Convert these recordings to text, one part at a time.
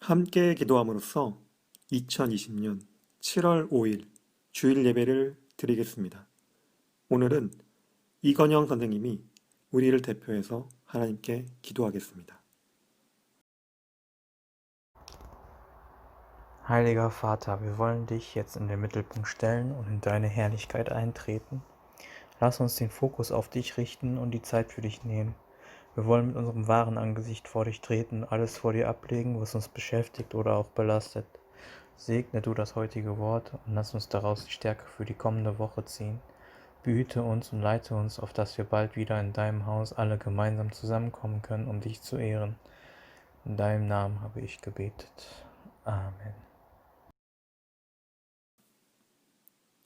함께 기도함으로써 2020년 7월 5일 주일 예배를 드리겠습니다. 오늘은 이건영 선생님이 우리를 대표해서 하나님께 기도하겠습니다. Heiliger Vater, wir wollen dich jetzt in den Mittelpunkt stellen und in deine Herrlichkeit eintreten. Lass uns den Fokus auf dich richten und die Zeit für dich nehmen. Wir wollen mit unserem wahren Angesicht vor dich treten, alles vor dir ablegen, was uns beschäftigt oder auch belastet. Segne du das heutige Wort und lass uns daraus die Stärke für die kommende Woche ziehen. Behüte uns und leite uns, auf dass wir bald wieder in deinem Haus alle gemeinsam zusammenkommen können, um dich zu ehren. In deinem Namen habe ich gebetet. Amen.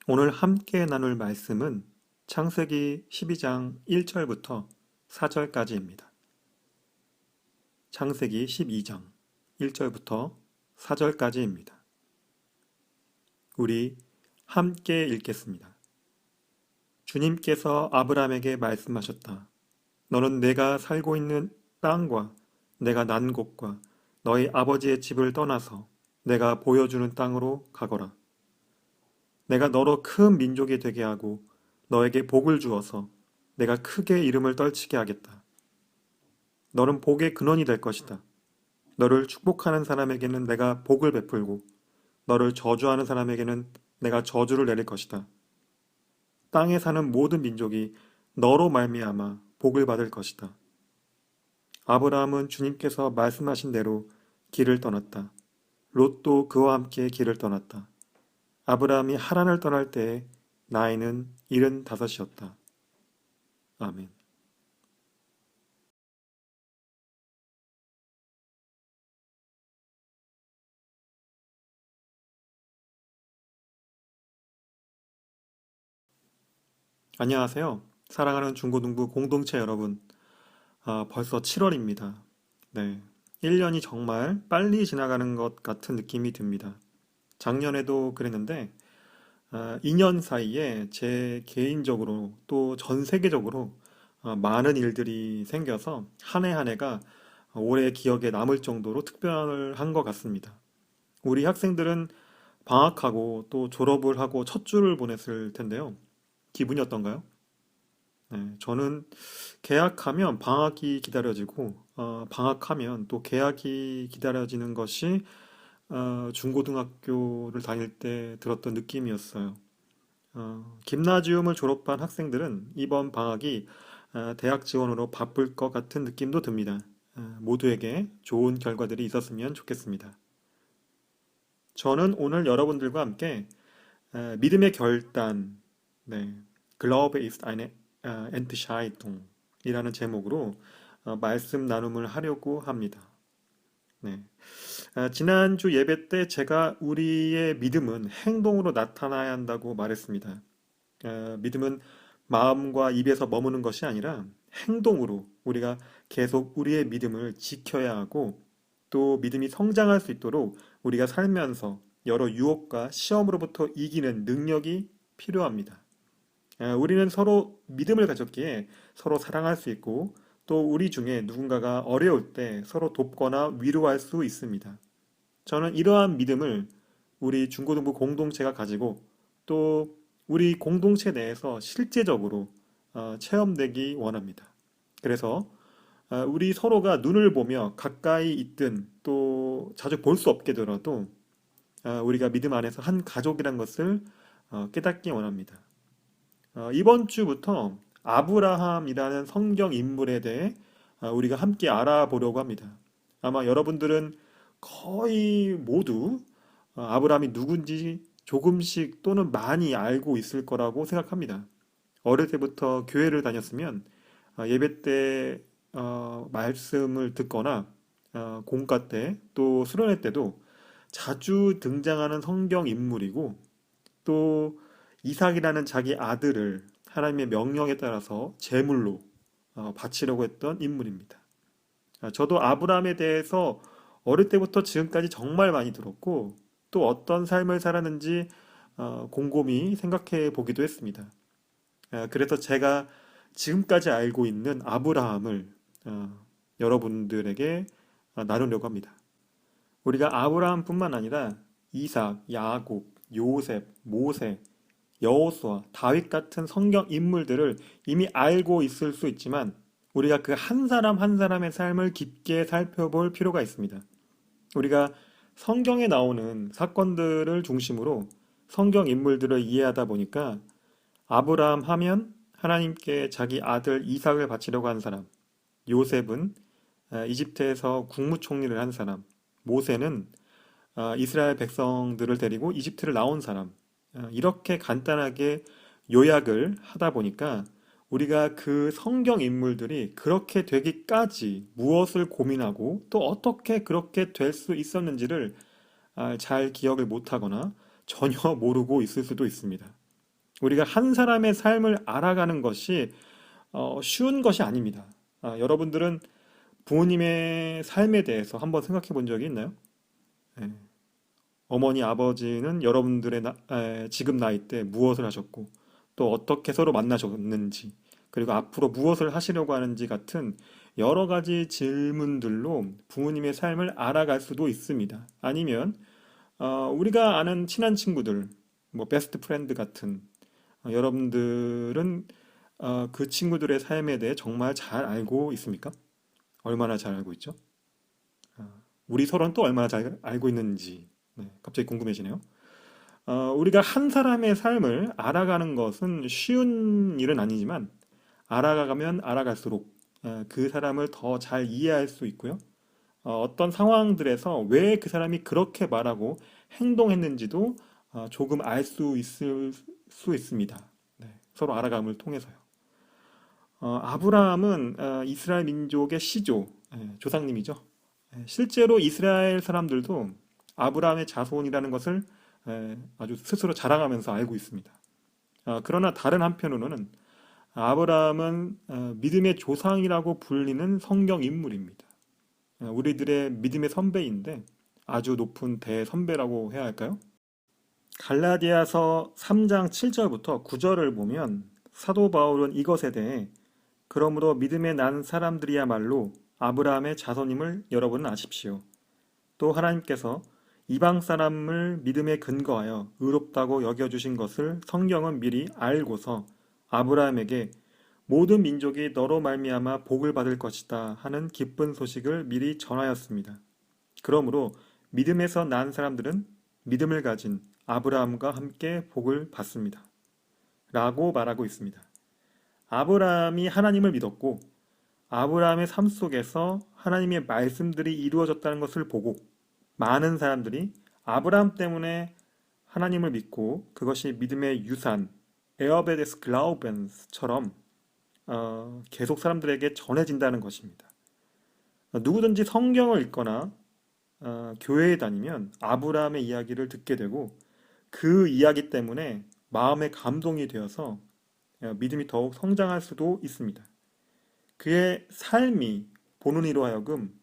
오늘 함께 나눌 말씀은 창세기 12장 1절부터 4절까지입니다. 창세기 12장 1절부터 4절까지입니다. 우리 함께 읽겠습니다. 주님께서 아브라함에게 말씀하셨다. 너는 내가 살고 있는 땅과 내가 난 곳과 너희 아버지의 집을 떠나서 내가 보여주는 땅으로 가거라. 내가 너로 큰 민족이 되게 하고 너에게 복을 주어서 내가 크게 이름을 떨치게 하겠다. 너는 복의 근원이 될 것이다. 너를 축복하는 사람에게는 내가 복을 베풀고 너를 저주하는 사람에게는 내가 저주를 내릴 것이다. 땅에 사는 모든 민족이 너로 말미암아 복을 받을 것이다. 아브라함은 주님께서 말씀하신 대로 길을 떠났다. 롯도 그와 함께 길을 떠났다. 아브라함이 하란을 떠날 때에 나이는 75이었다. 아멘. 안녕하세요. 사랑하는 중고등부 공동체 여러분. 벌써 7월입니다. 네. 1년이 정말 빨리 지나가는 것 같은 느낌이 듭니다. 작년에도 그랬는데, 2년 사이에 제 개인적으로 또 전 세계적으로 많은 일들이 생겨서 한 해 한 해가 올해 기억에 남을 정도로 특별한 것 같습니다. 우리 학생들은 방학하고 또 졸업을 하고 첫 주를 보냈을 텐데요. 기분이 어떤가요? 네, 저는 개학하면 방학이 기다려지고, 방학하면 또 개학이 기다려지는 것이 중고등학교를 다닐 때 들었던 느낌이었어요. 김나지움을 졸업한 학생들은 이번 방학이 대학 지원으로 바쁠 것 같은 느낌도 듭니다. 모두에게 좋은 결과들이 있었으면 좋겠습니다. 저는 오늘 여러분들과 함께 믿음의 결단, 네, Glaube ist eine Entscheidung 이라는 제목으로 말씀 나눔을 하려고 합니다. 네. 지난주 예배 때 제가 우리의 믿음은 행동으로 나타나야 한다고 말했습니다. 믿음은 마음과 입에서 머무는 것이 아니라 행동으로 우리가 계속 우리의 믿음을 지켜야 하고 또 믿음이 성장할 수 있도록 우리가 살면서 여러 유혹과 시험으로부터 이기는 능력이 필요합니다. 우리는 서로 믿음을 가졌기에 서로 사랑할 수 있고 또 우리 중에 누군가가 어려울 때 서로 돕거나 위로할 수 있습니다. 저는 이러한 믿음을 우리 중고등부 공동체가 가지고 또 우리 공동체 내에서 실제적으로 체험되기 원합니다. 그래서 우리 서로가 눈을 보며 가까이 있든 또 자주 볼 수 없게 되더라도 우리가 믿음 안에서 한 가족이란 것을 깨닫기 원합니다. 이번 주부터 아브라함이라는 성경 인물에 대해 우리가 함께 알아보려고 합니다. 아마 여러분들은 거의 모두 아브라함이 누군지 조금씩 또는 많이 알고 있을 거라고 생각합니다. 어릴 때부터 교회를 다녔으면 예배 때 말씀을 듣거나 공과 때 또 수련회 때도 자주 등장하는 성경 인물이고 또 이삭이라는 자기 아들을 하나님의 명령에 따라서 제물로 바치려고 했던 인물입니다. 저도 아브라함에 대해서 어릴 때부터 지금까지 정말 많이 들었고 또 어떤 삶을 살았는지 곰곰이 생각해 보기도 했습니다. 그래서 제가 지금까지 알고 있는 아브라함을 여러분들에게 나누려고 합니다. 우리가 아브라함뿐만 아니라 이삭, 야곱, 요셉, 모세, 여호수아, 다윗 같은 성경 인물들을 이미 알고 있을 수 있지만 우리가 그 한 사람 한 사람의 삶을 깊게 살펴볼 필요가 있습니다. 우리가 성경에 나오는 사건들을 중심으로 성경 인물들을 이해하다 보니까 아브라함 하면 하나님께 자기 아들 이삭을 바치려고 한 사람, 요셉은 이집트에서 국무총리를 한 사람, 모세는 이스라엘 백성들을 데리고 이집트를 나온 사람, 이렇게 간단하게 요약을 하다 보니까 우리가 그 성경 인물들이 그렇게 되기까지 무엇을 고민하고 또 어떻게 그렇게 될 수 있었는지를 잘 기억을 못하거나 전혀 모르고 있을 수도 있습니다. 우리가 한 사람의 삶을 알아가는 것이 쉬운 것이 아닙니다. 여러분들은 부모님의 삶에 대해서 한번 생각해 본 적이 있나요? 예. 어머니, 아버지는 여러분들의 지금 나이 때 무엇을 하셨고, 또 어떻게 서로 만나셨는지, 그리고 앞으로 무엇을 하시려고 하는지 같은 여러 가지 질문들로 부모님의 삶을 알아갈 수도 있습니다. 아니면, 우리가 아는 친한 친구들, 뭐, 베스트 프렌드 같은, 여러분들은 그 친구들의 삶에 대해 정말 잘 알고 있습니까? 얼마나 잘 알고 있죠? 우리 서로는 또 얼마나 잘 알고 있는지, 네, 갑자기 궁금해지네요. 우리가 한 사람의 삶을 알아가는 것은 쉬운 일은 아니지만 알아가면 알아갈수록 그 사람을 더 잘 이해할 수 있고요. 어떤 상황들에서 왜 그 사람이 그렇게 말하고 행동했는지도 조금 알 수 있을 수 있습니다. 네, 서로 알아감을 통해서요. 아브라함은 이스라엘 민족의 시조, 조상님이죠. 실제로 이스라엘 사람들도 아브라함의 자손이라는 것을 아주 스스로 자랑하면서 알고 있습니다. 그러나 다른 한편으로는 아브라함은 믿음의 조상이라고 불리는 성경 인물입니다. 우리들의 믿음의 선배인데 아주 높은 대선배라고 해야 할까요? 갈라디아서 3장 7절부터 9절을 보면 사도 바울은 이것에 대해 그러므로 믿음에 난 사람들이야말로 아브라함의 자손임을 여러분은 아십시오. 또 하나님께서 이방 사람을 믿음에 근거하여 의롭다고 여겨주신 것을 성경은 미리 알고서 아브라함에게 모든 민족이 너로 말미암아 복을 받을 것이다 하는 기쁜 소식을 미리 전하였습니다. 그러므로 믿음에서 난 사람들은 믿음을 가진 아브라함과 함께 복을 받습니다. 라고 말하고 있습니다. 아브라함이 하나님을 믿었고 아브라함의 삶 속에서 하나님의 말씀들이 이루어졌다는 것을 보고 많은 사람들이 아브라함 때문에 하나님을 믿고 그것이 믿음의 유산, 에어베 데스 글라우벤스처럼 계속 사람들에게 전해진다는 것입니다. 누구든지 성경을 읽거나 교회에 다니면 아브라함의 이야기를 듣게 되고 그 이야기 때문에 마음의 감동이 되어서 믿음이 더욱 성장할 수도 있습니다. 그의 삶이 보는 이로 하여금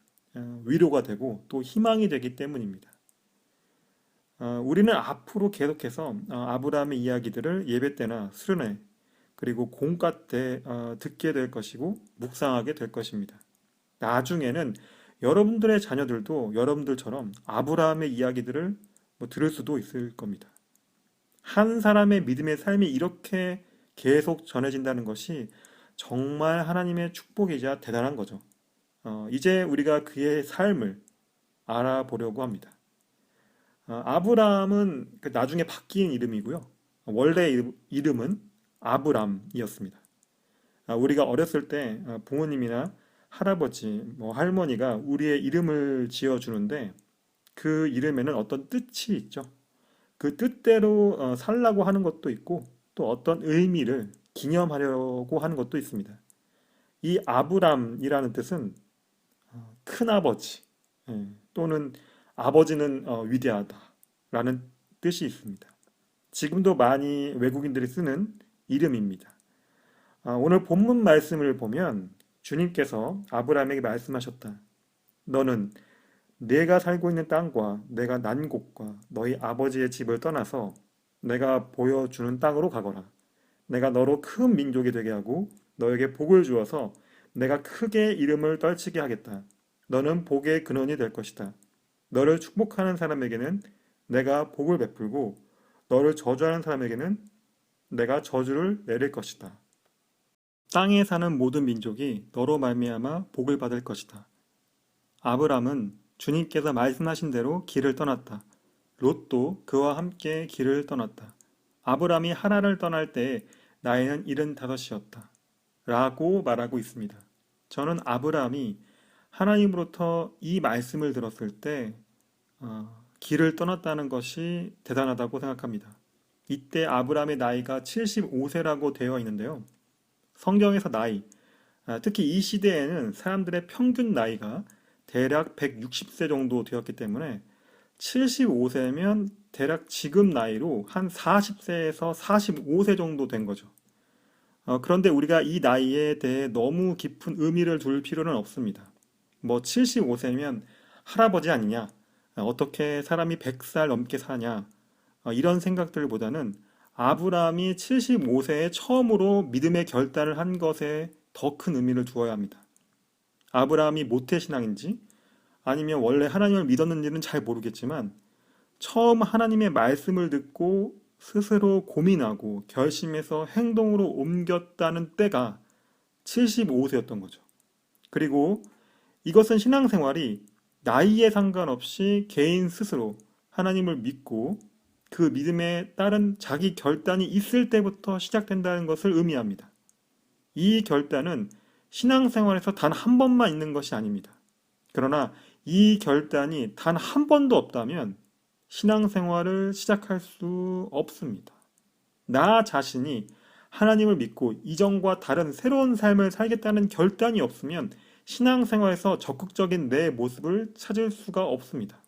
위로가 되고 또 희망이 되기 때문입니다. 우리는 앞으로 계속해서 아브라함의 이야기들을 예배 때나 수련회 그리고 공과 때 듣게 될 것이고 묵상하게 될 것입니다. 나중에는 여러분들의 자녀들도 여러분들처럼 아브라함의 이야기들을 들을 수도 있을 겁니다. 한 사람의 믿음의 삶이 이렇게 계속 전해진다는 것이 정말 하나님의 축복이자 대단한 거죠. 이제 우리가 그의 삶을 알아보려고 합니다. 아브라함은 나중에 바뀐 이름이고요. 원래 이름은 아브람이었습니다. 우리가 어렸을 때 부모님이나 할아버지, 할머니가 우리의 이름을 지어주는데 그 이름에는 어떤 뜻이 있죠. 그 뜻대로 살라고 하는 것도 있고 또 어떤 의미를 기념하려고 하는 것도 있습니다. 이 아브람이라는 뜻은 큰아버지 또는 아버지는 위대하다라는 뜻이 있습니다. 지금도 많이 외국인들이 쓰는 이름입니다. 오늘 본문 말씀을 보면 주님께서 아브라함에게 말씀하셨다. 너는 내가 살고 있는 땅과 내가 난 곳과 너희 아버지의 집을 떠나서 내가 보여주는 땅으로 가거라. 내가 너로 큰 민족이 되게 하고 너에게 복을 주어서 내가 크게 이름을 떨치게 하겠다. 너는 복의 근원이 될 것이다. 너를 축복하는 사람에게는 내가 복을 베풀고 너를 저주하는 사람에게는 내가 저주를 내릴 것이다. 땅에 사는 모든 민족이 너로 말미암아 복을 받을 것이다. 아브람은 주님께서 말씀하신 대로 길을 떠났다. 롯도 그와 함께 길을 떠났다. 아브람이 하란을 떠날 때에 나이는 75이었다. 라고 말하고 있습니다. 저는 아브람이 하나님으로부터 이 말씀을 들었을 때 길을 떠났다는 것이 대단하다고 생각합니다. 이때 아브람의 나이가 75세라고 되어 있는데요. 성경에서 나이, 특히 이 시대에는 사람들의 평균 나이가 대략 160세 정도 되었기 때문에 75세면 대략 지금 나이로 한 40세에서 45세 정도 된 거죠. 그런데 우리가 이 나이에 대해 너무 깊은 의미를 둘 필요는 없습니다. 뭐 75세면 할아버지 아니냐? 어떻게 사람이 100살 넘게 사냐? 이런 생각들보다는 아브라함이 75세에 처음으로 믿음의 결단을 한 것에 더 큰 의미를 두어야 합니다. 아브라함이 모태신앙인지 아니면 원래 하나님을 믿었는지는 잘 모르겠지만 처음 하나님의 말씀을 듣고 스스로 고민하고 결심해서 행동으로 옮겼다는 때가 75세였던 거죠. 그리고 이것은 신앙생활이 나이에 상관없이 개인 스스로 하나님을 믿고 그 믿음에 따른 자기 결단이 있을 때부터 시작된다는 것을 의미합니다. 이 결단은 신앙생활에서 단 한 번만 있는 것이 아닙니다. 그러나 이 결단이 단 한 번도 없다면 신앙생활을 시작할 수 없습니다. 나 자신이 하나님을 믿고 이전과 다른 새로운 삶을 살겠다는 결단이 없으면 신앙생활에서 적극적인 내 모습을 찾을 수가 없습니다.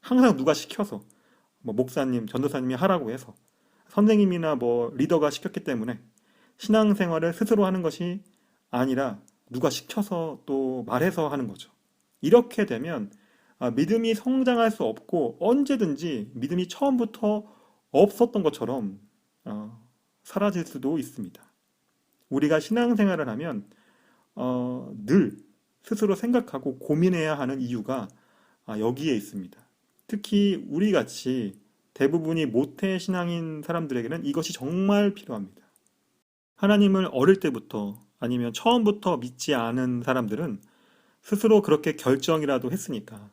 항상 누가 시켜서 뭐 목사님, 전도사님이 하라고 해서 선생님이나 뭐 리더가 시켰기 때문에 신앙생활을 스스로 하는 것이 아니라 누가 시켜서 또 말해서 하는 거죠. 이렇게 되면 믿음이 성장할 수 없고 언제든지 믿음이 처음부터 없었던 것처럼 사라질 수도 있습니다. 우리가 신앙생활을 하면 늘 스스로 생각하고 고민해야 하는 이유가 여기에 있습니다. 특히 우리 같이 대부분이 모태 신앙인 사람들에게는 이것이 정말 필요합니다. 하나님을 어릴 때부터 아니면 처음부터 믿지 않은 사람들은 스스로 그렇게 결정이라도 했으니까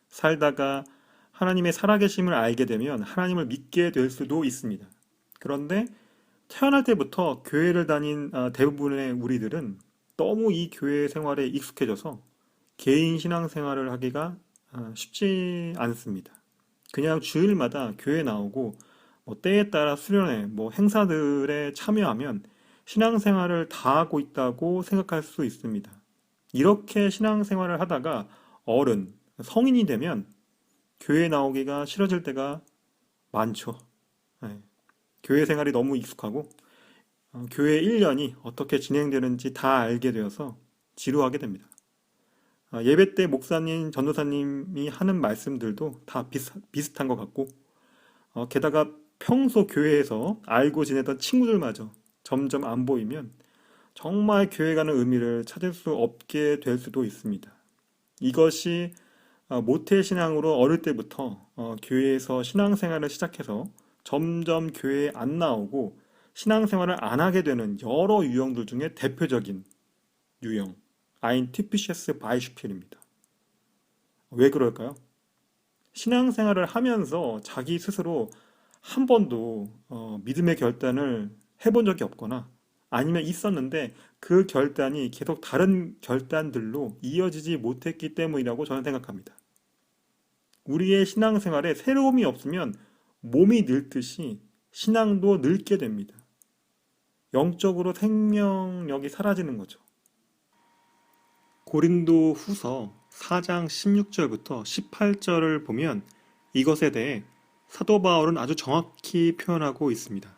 살다가 하나님의 살아계심을 알게 되면 하나님을 믿게 될 수도 있습니다. 그런데 태어날 때부터 교회를 다닌 대부분의 우리들은 너무 이 교회 생활에 익숙해져서 개인 신앙 생활을 하기가 쉽지 않습니다. 그냥 주일마다 교회 나오고 뭐 때에 따라 수련회, 뭐 행사들에 참여하면 신앙생활을 다 하고 있다고 생각할 수 있습니다. 이렇게 신앙생활을 하다가 어른, 성인이 되면 교회 나오기가 싫어질 때가 많죠. 네. 교회 생활이 너무 익숙하고 교회 1년이 어떻게 진행되는지 다 알게 되어서 지루하게 됩니다. 예배 때 목사님, 전도사님이 하는 말씀들도 다 비슷한 것 같고 게다가 평소 교회에서 알고 지내던 친구들마저 점점 안 보이면 정말 교회 가는 의미를 찾을 수 없게 될 수도 있습니다. 이것이 모태신앙으로 어릴 때부터 교회에서 신앙생활을 시작해서 점점 교회에 안 나오고 신앙생활을 안 하게 되는 여러 유형들 중에 대표적인 유형, ein typisches Beispiel입니다. 왜 그럴까요? 신앙생활을 하면서 자기 스스로 한 번도 믿음의 결단을 해본 적이 없거나 아니면 있었는데 그 결단이 계속 다른 결단들로 이어지지 못했기 때문이라고 저는 생각합니다. 우리의 신앙생활에 새로움이 없으면 몸이 늙듯이 신앙도 늙게 됩니다. 영적으로 생명력이 사라지는 거죠. 고린도 후서 4장 16절부터 18절을 보면 이것에 대해 사도 바울은 아주 정확히 표현하고 있습니다.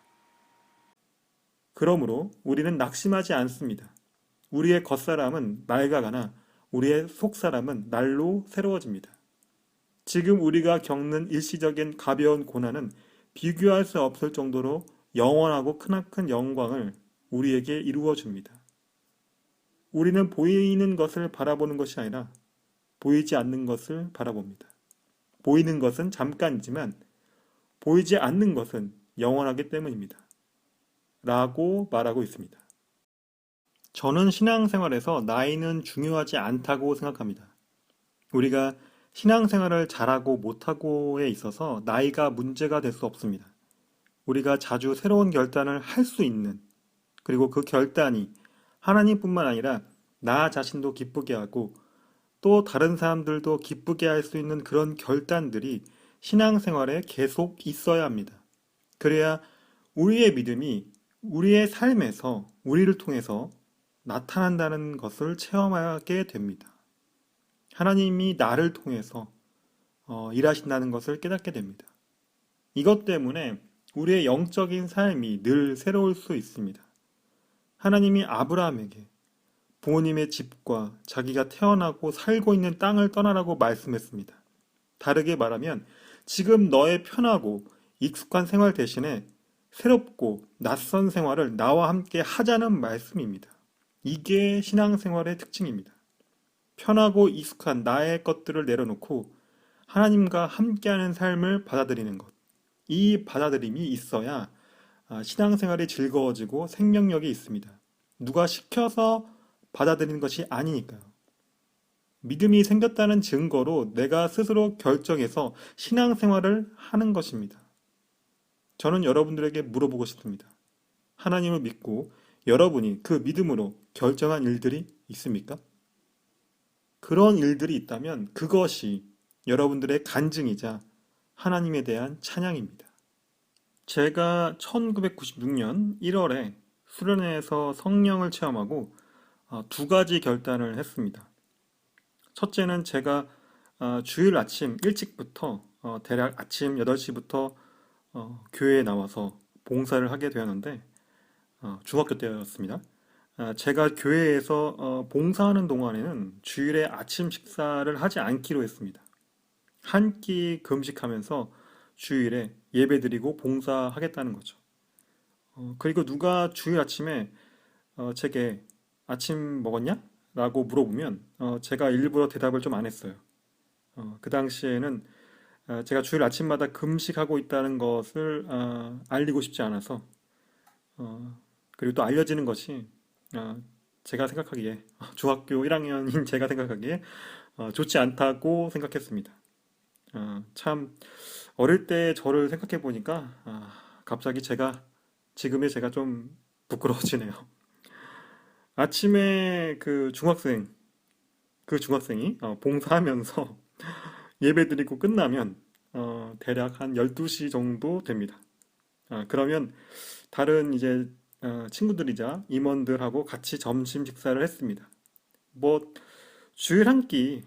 그러므로 우리는 낙심하지 않습니다. 우리의 겉사람은 낡아가나 우리의 속사람은 날로 새로워집니다. 지금 우리가 겪는 일시적인 가벼운 고난은 비교할 수 없을 정도로 영원하고 크나큰 영광을 우리에게 이루어 줍니다. 우리는 보이는 것을 바라보는 것이 아니라 보이지 않는 것을 바라봅니다. 보이는 것은 잠깐이지만 보이지 않는 것은 영원하기 때문입니다. 라고 말하고 있습니다. 저는 신앙생활에서 나이는 중요하지 않다고 생각합니다. 우리가 신앙생활을 잘하고 못하고에 있어서 나이가 문제가 될 수 없습니다. 우리가 자주 새로운 결단을 할 수 있는, 그리고 그 결단이 하나님뿐만 아니라 나 자신도 기쁘게 하고 또 다른 사람들도 기쁘게 할 수 있는 그런 결단들이 신앙생활에 계속 있어야 합니다. 그래야 우리의 믿음이 우리의 삶에서 우리를 통해서 나타난다는 것을 체험하게 됩니다. 하나님이 나를 통해서 일하신다는 것을 깨닫게 됩니다. 이것 때문에 우리의 영적인 삶이 늘 새로울 수 있습니다. 하나님이 아브라함에게 부모님의 집과 자기가 태어나고 살고 있는 땅을 떠나라고 말씀했습니다. 다르게 말하면 지금 너의 편하고 익숙한 생활 대신에 새롭고 낯선 생활을 나와 함께 하자는 말씀입니다. 이게 신앙생활의 특징입니다. 편하고 익숙한 나의 것들을 내려놓고 하나님과 함께하는 삶을 받아들이는 것. 이 받아들임이 있어야 신앙생활이 즐거워지고 생명력이 있습니다. 누가 시켜서 받아들이는 것이 아니니까요. 믿음이 생겼다는 증거로 내가 스스로 결정해서 신앙생활을 하는 것입니다. 저는 여러분들에게 물어보고 싶습니다. 하나님을 믿고 여러분이 그 믿음으로 결정한 일들이 있습니까? 그런 일들이 있다면 그것이 여러분들의 간증이자 하나님에 대한 찬양입니다. 제가 1996년 1월에 수련회에서 성령을 체험하고 두 가지 결단을 했습니다. 첫째는 제가 주일 아침 일찍부터 대략 아침 8시부터 교회에 나와서 봉사를 하게 되었는데 중학교 때였습니다. 제가 교회에서 봉사하는 동안에는 주일에 아침 식사를 하지 않기로 했습니다. 한 끼 금식하면서 주일에 예배드리고 봉사하겠다는 거죠. 그리고 누가 주일 아침에 제게 아침 먹었냐? 라고 물어보면 제가 일부러 대답을 좀 안 했어요. 그 당시에는 제가 주일 아침마다 금식하고 있다는 것을 알리고 싶지 않아서 그리고 또 알려지는 것이 제가 생각하기에 중학교 1학년인 제가 생각하기에 좋지 않다고 생각했습니다. 참 어릴 때 저를 생각해 보니까 갑자기 지금의 제가 좀 부끄러워지네요. 아침에 그 중학생이 봉사하면서 예배드리고 끝나면 대략 한 12시 정도 됩니다. 그러면 다른 이제 친구들이자 임원들하고 같이 점심 식사를 했습니다. 뭐 주일 한 끼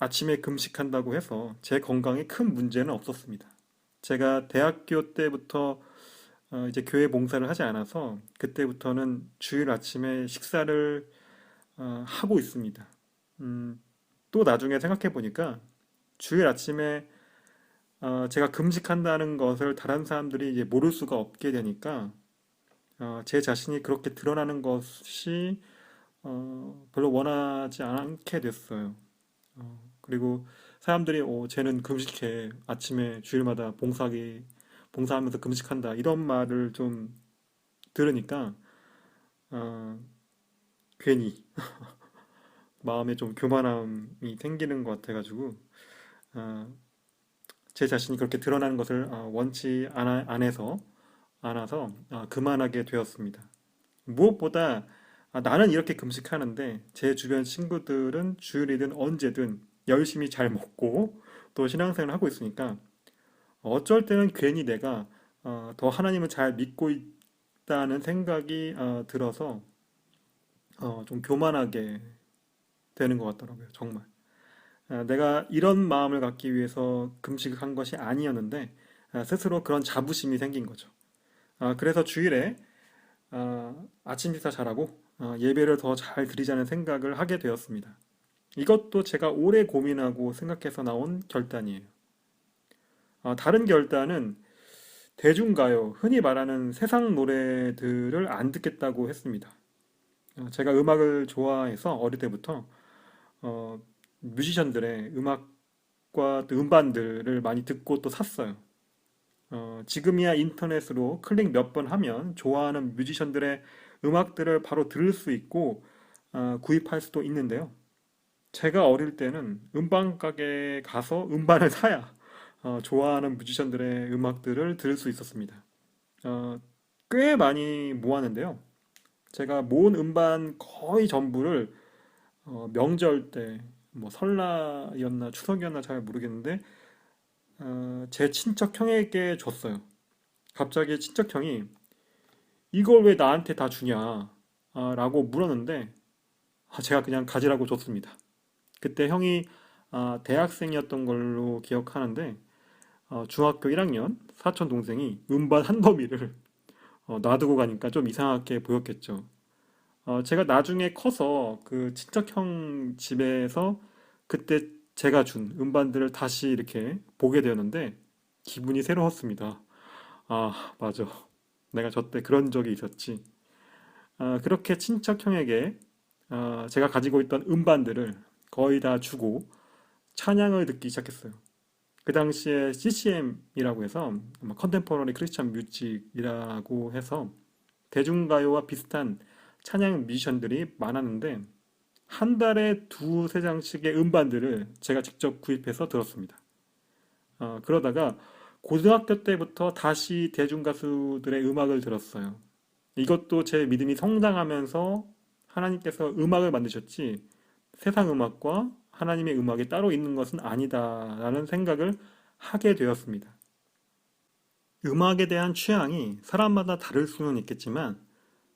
아침에 금식한다고 해서 제 건강에 큰 문제는 없었습니다. 제가 대학교 때부터 이제 교회 봉사를 하지 않아서 그때부터는 주일 아침에 식사를 하고 있습니다. 또 나중에 생각해 보니까 주일 아침에 제가 금식한다는 것을 다른 사람들이 이제 모를 수가 없게 되니까 제 자신이 그렇게 드러나는 것이 별로 원하지 않게 됐어요. 그리고 사람들이 쟤는 금식해. 아침에 주일마다 봉사하면서 금식한다. 이런 말을 좀 들으니까 어, 괜히 마음에 좀 교만함이 생기는 것 같아가지고 어, 제 자신이 그렇게 드러나는 것을 원치 않아서 그만하게 되었습니다. 무엇보다 나는 이렇게 금식하는데 제 주변 친구들은 주일이든 언제든 열심히 잘 먹고 또 신앙생활을 하고 있으니까 어쩔 때는 괜히 내가 더 하나님을 잘 믿고 있다는 생각이 들어서 좀 교만하게 되는 것 같더라고요, 정말. 내가 이런 마음을 갖기 위해서 금식을 한 것이 아니었는데 스스로 그런 자부심이 생긴 거죠. 그래서 주일에 아침 식사 잘하고 예배를 더 잘 드리자는 생각을 하게 되었습니다. 이것도 제가 오래 고민하고 생각해서 나온 결단이에요. 다른 결단은 대중가요, 흔히 말하는 세상 노래들을 안 듣겠다고 했습니다. 제가 음악을 좋아해서 어릴 때부터 뮤지션들의 음악 음악과 또 음반들을 많이 듣고 또 샀어요. 지금이야 인터넷으로 클릭 몇 번 하면 좋아하는 뮤지션들의 음악들을 바로 들을 수 있고 구입할 수도 있는데요. 제가 어릴 때는 음반 가게에 가서 음반을 사야 좋아하는 뮤지션들의 음악들을 들을 수 있었습니다. 어, 꽤 많이 모았는데요. 제가 모은 음반 거의 전부를 명절 때, 뭐 설날이었나 추석이었나 잘 모르겠는데 제 친척 형에게 줬어요. 갑자기 친척 형이 이걸 왜 나한테 다 주냐? 라고 물었는데 제가 그냥 가지라고 줬습니다. 그때 형이 대학생이었던 걸로 기억하는데 중학교 1학년 사촌 동생이 음반 한 더미를 놔두고 가니까 좀 이상하게 보였겠죠. 제가 나중에 커서 그 친척형 집에서 그때 제가 준 음반들을 다시 이렇게 보게 되었는데 기분이 새로웠습니다. 맞아. 내가 저때 그런 적이 있었지. 그렇게 친척형에게 제가 가지고 있던 음반들을 거의 다 주고 찬양을 듣기 시작했어요. 그 당시에 CCM이라고 해서 컨템포러리 크리스찬 뮤직이라고 해서 대중가요와 비슷한 찬양 뮤지션들이 많았는데 한 달에 두세 장씩의 음반들을 제가 직접 구입해서 들었습니다. 그러다가 고등학교 때부터 다시 대중가수들의 음악을 들었어요. 이것도 제 믿음이 성장하면서 하나님께서 음악을 만드셨지 세상 음악과 하나님의 음악이 따로 있는 것은 아니다라는 생각을 하게 되었습니다. 음악에 대한 취향이 사람마다 다를 수는 있겠지만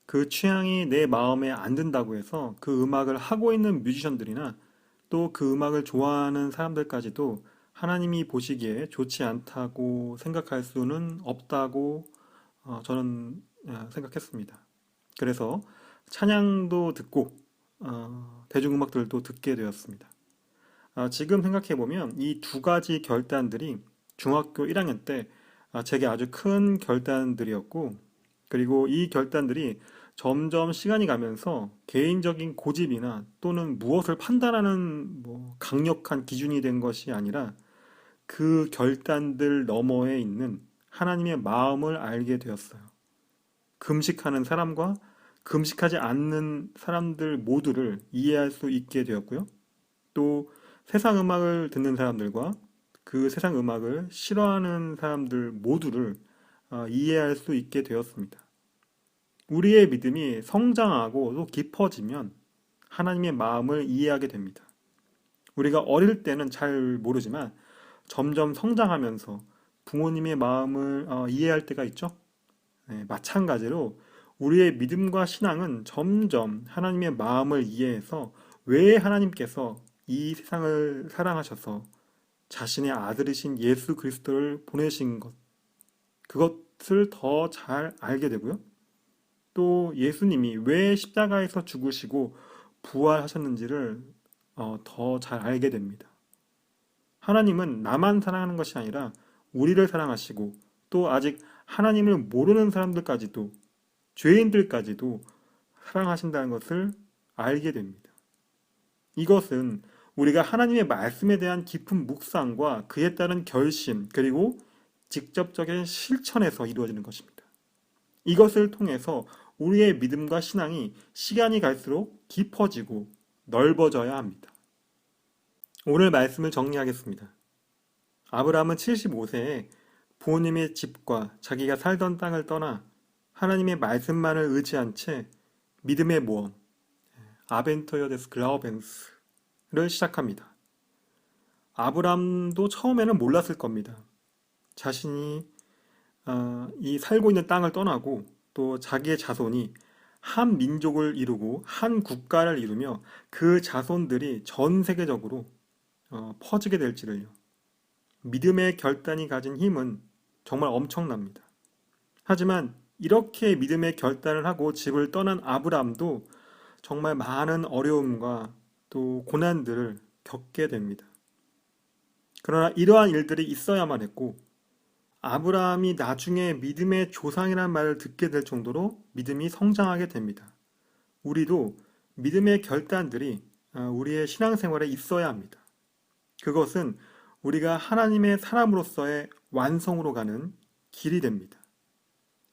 그 취향이 내 마음에 안 든다고 해서 그 음악을 하고 있는 뮤지션들이나 또 그 음악을 좋아하는 사람들까지도 하나님이 보시기에 좋지 않다고 생각할 수는 없다고 저는 생각했습니다. 그래서 찬양도 듣고 대중음악들도 듣게 되었습니다. 지금 생각해보면 이 두 가지 결단들이 중학교 1학년 때 제게 아주 큰 결단들이었고, 그리고 이 결단들이 점점 시간이 가면서 개인적인 고집이나 또는 무엇을 판단하는 뭐 강력한 기준이 된 것이 아니라 그 결단들 너머에 있는 하나님의 마음을 알게 되었어요. 금식하는 사람과 금식하지 않는 사람들 모두를 이해할 수 있게 되었고요. 또 세상 음악을 듣는 사람들과 그 세상 음악을 싫어하는 사람들 모두를 이해할 수 있게 되었습니다. 우리의 믿음이 성장하고 또 깊어지면 하나님의 마음을 이해하게 됩니다. 우리가 어릴 때는 잘 모르지만 점점 성장하면서 부모님의 마음을 이해할 때가 있죠. 네, 마찬가지로 우리의 믿음과 신앙은 점점 하나님의 마음을 이해해서 왜 하나님께서 이 세상을 사랑하셔서 자신의 아들이신 예수 그리스도를 보내신 것, 그것을 더 잘 알게 되고요. 또 예수님이 왜 십자가에서 죽으시고 부활하셨는지를 더 잘 알게 됩니다. 하나님은 나만 사랑하는 것이 아니라 우리를 사랑하시고 또 아직 하나님을 모르는 사람들까지도 죄인들까지도 사랑하신다는 것을 알게 됩니다. 이것은 우리가 하나님의 말씀에 대한 깊은 묵상과 그에 따른 결심 그리고 직접적인 실천에서 이루어지는 것입니다. 이것을 통해서 우리의 믿음과 신앙이 시간이 갈수록 깊어지고 넓어져야 합니다. 오늘 말씀을 정리하겠습니다. 아브라함은 75세에 부모님의 집과 자기가 살던 땅을 떠나 하나님의 말씀만을 의지한 채 믿음의 모험, 아벤터여 데스 글라우벤스를 시작합니다. 아브라함도 처음에는 몰랐을 겁니다. 자신이 이 살고 있는 땅을 떠나고 또 자기의 자손이 한 민족을 이루고 한 국가를 이루며 그 자손들이 전 세계적으로 퍼지게 될지를요. 믿음의 결단이 가진 힘은 정말 엄청납니다. 하지만 이렇게 믿음의 결단을 하고 집을 떠난 아브라함도 정말 많은 어려움과 또 고난들을 겪게 됩니다. 그러나 이러한 일들이 있어야만 했고 아브라함이 나중에 믿음의 조상이라는 말을 듣게 될 정도로 믿음이 성장하게 됩니다. 우리도 믿음의 결단들이 우리의 신앙생활에 있어야 합니다. 그것은 우리가 하나님의 사람으로서의 완성으로 가는 길이 됩니다.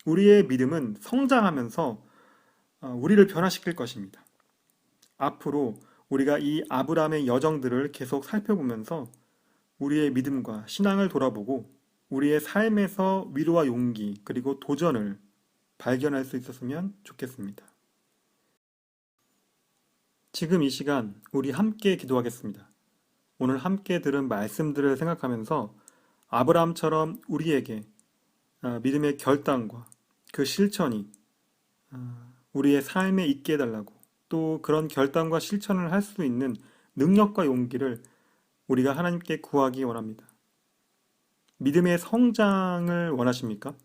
우리의 믿음은 성장하면서 우리를 변화시킬 것입니다. 앞으로 우리가 이 아브라함의 여정들을 계속 살펴보면서 우리의 믿음과 신앙을 돌아보고 우리의 삶에서 위로와 용기 그리고 도전을 발견할 수 있었으면 좋겠습니다. 지금 이 시간 우리 함께 기도하겠습니다. 오늘 함께 들은 말씀들을 생각하면서 아브라함처럼 우리에게 믿음의 결단과 그 실천이 우리의 삶에 있게 해달라고, 또 그런 결단과 실천을 할 수 있는 능력과 용기를 우리가 하나님께 구하기 원합니다. 믿음의 성장을 원하십니까?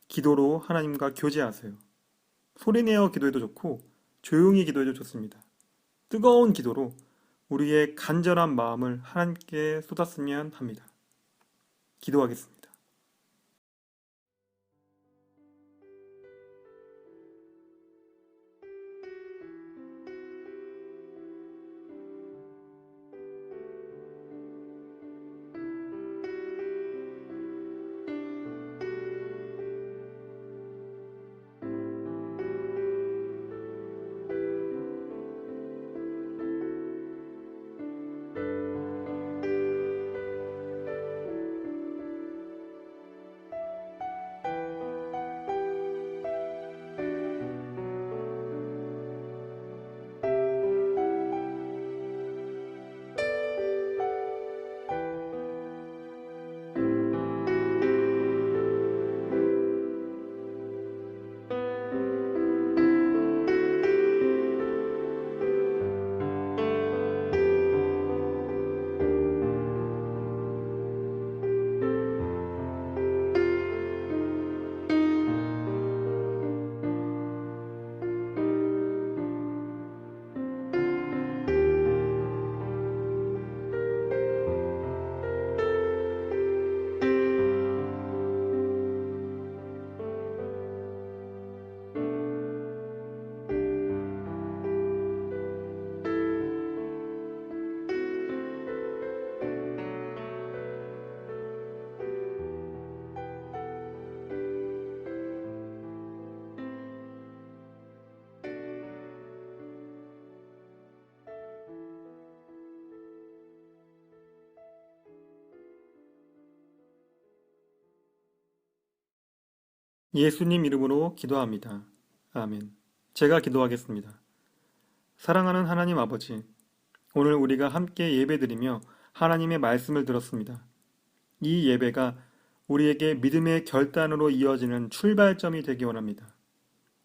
기도로 하나님과 교제하세요. 소리내어 기도해도 좋고 조용히 기도해도 좋습니다. 뜨거운 기도로 우리의 간절한 마음을 하나님께 쏟았으면 합니다. 기도하겠습니다. 예수님 이름으로 기도합니다. 아멘. 제가 기도하겠습니다. 사랑하는 하나님 아버지, 오늘 우리가 함께 예배드리며 하나님의 말씀을 들었습니다. 이 예배가 우리에게 믿음의 결단으로 이어지는 출발점이 되기 원합니다.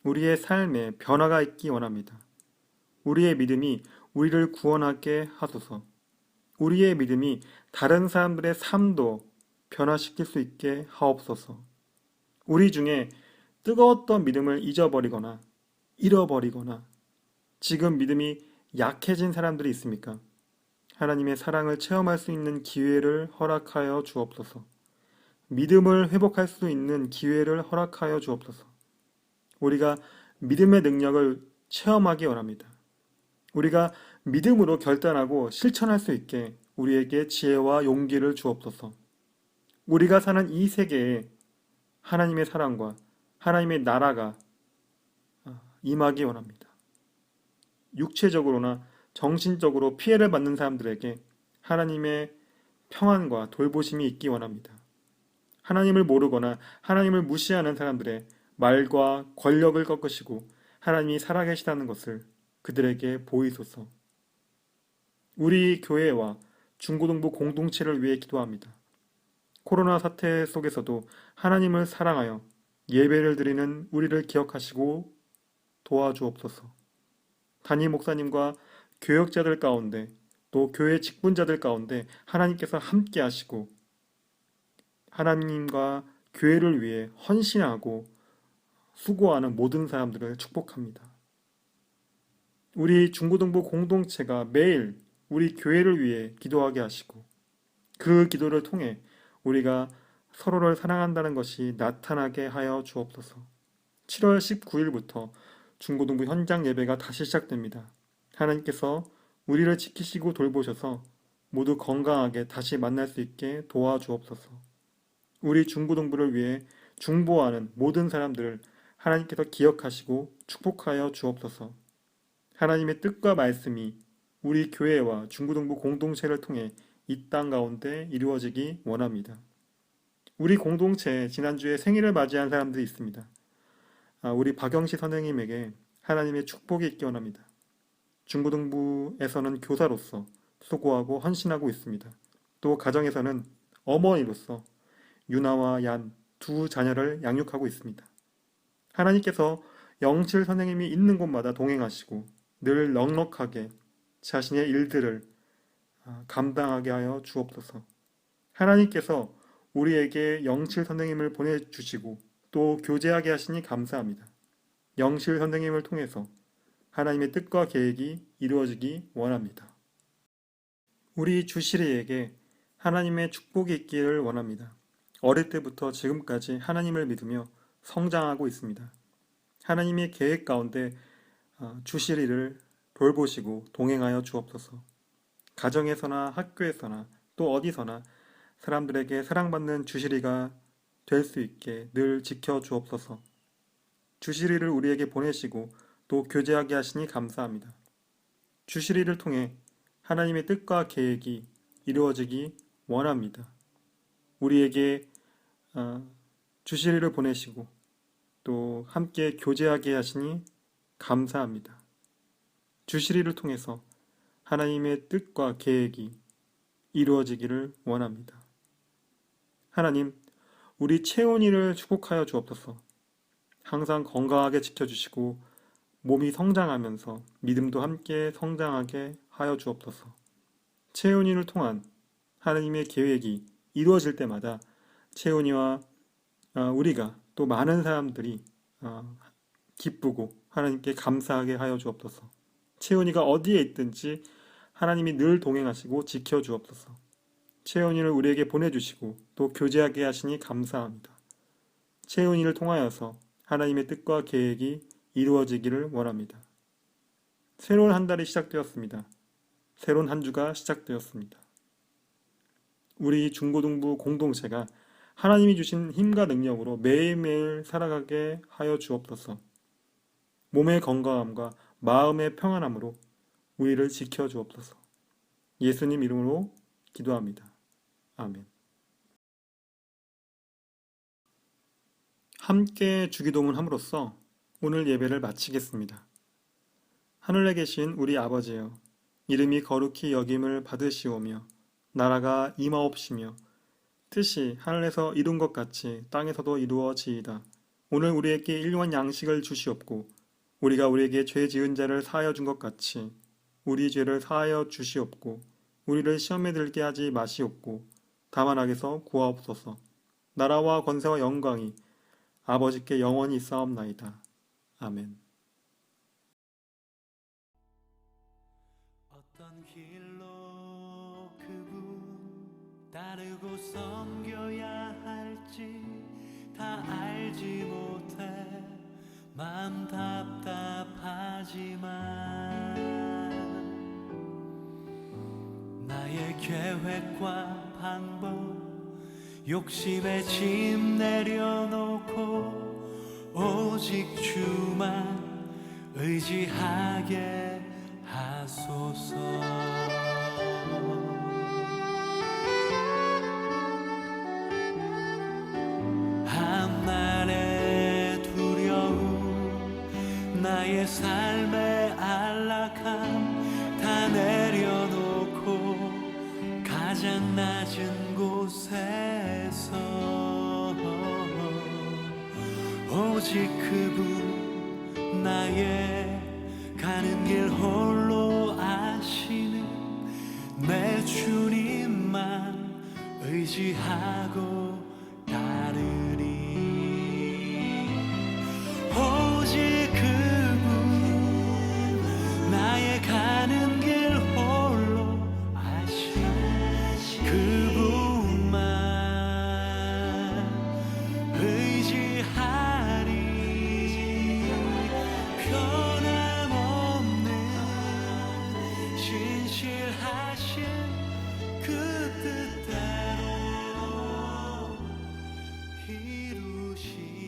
우리의 삶에 변화가 있기 원합니다. 우리의 믿음이 우리를 구원하게 하소서. 우리의 믿음이 다른 사람들의 삶도 변화시킬 수 있게 하옵소서. 우리 중에 뜨거웠던 믿음을 잊어버리거나 잃어버리거나 지금 믿음이 약해진 사람들이 있습니까? 하나님의 사랑을 체험할 수 있는 기회를 허락하여 주옵소서. 믿음을 회복할 수 있는 기회를 허락하여 주옵소서. 우리가 믿음의 능력을 체험하기 원합니다. 우리가 믿음으로 결단하고 실천할 수 있게 우리에게 지혜와 용기를 주옵소서. 우리가 사는 이 세계에 하나님의 사랑과 하나님의 나라가 임하기 원합니다. 육체적으로나 정신적으로 피해를 받는 사람들에게 하나님의 평안과 돌보심이 있기 원합니다. 하나님을 모르거나 하나님을 무시하는 사람들의 말과 권력을 꺾으시고 하나님이 살아계시다는 것을 그들에게 보이소서. 우리 교회와 중고등부 공동체를 위해 기도합니다. 코로나 사태 속에서도 하나님을 사랑하여 예배를 드리는 우리를 기억하시고 도와주옵소서. 담임 목사님과 교역자들 가운데 또 교회 직분자들 가운데 하나님께서 함께 하시고 하나님과 교회를 위해 헌신하고 수고하는 모든 사람들을 축복합니다. 우리 중고등부 공동체가 매일 우리 교회를 위해 기도하게 하시고 그 기도를 통해 우리가 서로를 사랑한다는 것이 나타나게 하여 주옵소서. 7월 19일부터 중고등부 현장 예배가 다시 시작됩니다. 하나님께서 우리를 지키시고 돌보셔서 모두 건강하게 다시 만날 수 있게 도와주옵소서. 우리 중고등부를 위해 중보하는 모든 사람들을 하나님께서 기억하시고 축복하여 주옵소서. 하나님의 뜻과 말씀이 우리 교회와 중고등부 공동체를 통해 이 땅 가운데 이루어지기 원합니다. 우리 공동체에 지난주에 생일을 맞이한 사람들이 있습니다. 우리 박영시 선생님에게 하나님의 축복이 있기 원합니다. 중고등부에서는 교사로서 수고하고 헌신하고 있습니다. 또 가정에서는 어머니로서 유나와 얀 두 자녀를 양육하고 있습니다. 하나님께서 영칠 선생님이 있는 곳마다 동행하시고 늘 넉넉하게 자신의 일들을 감당하게 하여 주옵소서. 하나님께서 우리에게 영칠 선생님을 보내주시고 또 교제하게 하시니 감사합니다. 영칠 선생님을 통해서 하나님의 뜻과 계획이 이루어지기 원합니다. 우리 주시리에게 하나님의 축복이 있기를 원합니다. 어릴 때부터 지금까지 하나님을 믿으며 성장하고 있습니다. 하나님의 계획 가운데 주시리를 돌보시고 동행하여 주옵소서. 가정에서나 학교에서나 또 어디서나 사람들에게 사랑받는 주시리가 될 수 있게 늘 지켜 주옵소서. 주시리를 우리에게 보내시고 또 교제하게 하시니 감사합니다. 주시리를 통해 하나님의 뜻과 계획이 이루어지기 원합니다. 우리에게 주시리를 보내시고 또 함께 교제하게 하시니 감사합니다. 주시리를 통해서 하나님의 뜻과 계획이 이루어지기를 원합니다. 하나님, 우리 채원이를 축복하여 주옵소서. 항상 건강하게 지켜주시고 몸이 성장하면서 믿음도 함께 성장하게 하여 주옵소서. 채원이를 통한 하나님의 계획이 이루어질 때마다 채원이와 우리가 또 많은 사람들이 기쁘고 하나님께 감사하게 하여 주옵소서. 채원이가 어디에 있든지 하나님이 늘 동행하시고 지켜주옵소서. 채원이를 우리에게 보내주시고 또 교제하게 하시니 감사합니다. 채원이를 통하여서 하나님의 뜻과 계획이 이루어지기를 원합니다. 새로운 한 달이 시작되었습니다. 새로운 한 주가 시작되었습니다. 우리 중고등부 공동체가 하나님이 주신 힘과 능력으로 매일매일 살아가게 하여 주옵소서. 몸의 건강함과 마음의 평안함으로 우리를 지켜 주옵소서. 예수님 이름으로 기도합니다. 아멘. 함께 주기도문 함으로써 오늘 예배를 마치겠습니다. 하늘에 계신 우리 아버지여, 이름이 거룩히 여김을 받으시오며 나라가 임하옵시며 뜻이 하늘에서 이룬 것 같이 땅에서도 이루어지이다. 오늘 우리에게 일용할 양식을 주시옵고 우리가 우리에게 죄 지은 자를 사하여 준 것 같이 우리 죄를 사하여 주시옵고 우리를 시험에 들게 하지 마시옵고 다만 악에서 구하옵소서. 나라와 권세와 영광이 아버지께 영원히 있사옵나이다. 아멘. 어떤 길로 그분 따르고 섬겨야 할지 다 알지 못해 마음 답답하지만 나의 계획과 방법 욕심에 짐 내려놓고 오직 주만 의지하게 하소서. 한날의 두려움 나의 삶의 안락함 다 내려놓고 가장 낮은 곳에서 오직 그분 나의 가는 길 홀로 아시는 내 주님만 의지하고 따르리. 오직 그분 나의 가는 길 홀로 아시는 그분만 의지하리. 변함없는 신실하신 뜻대로 이루시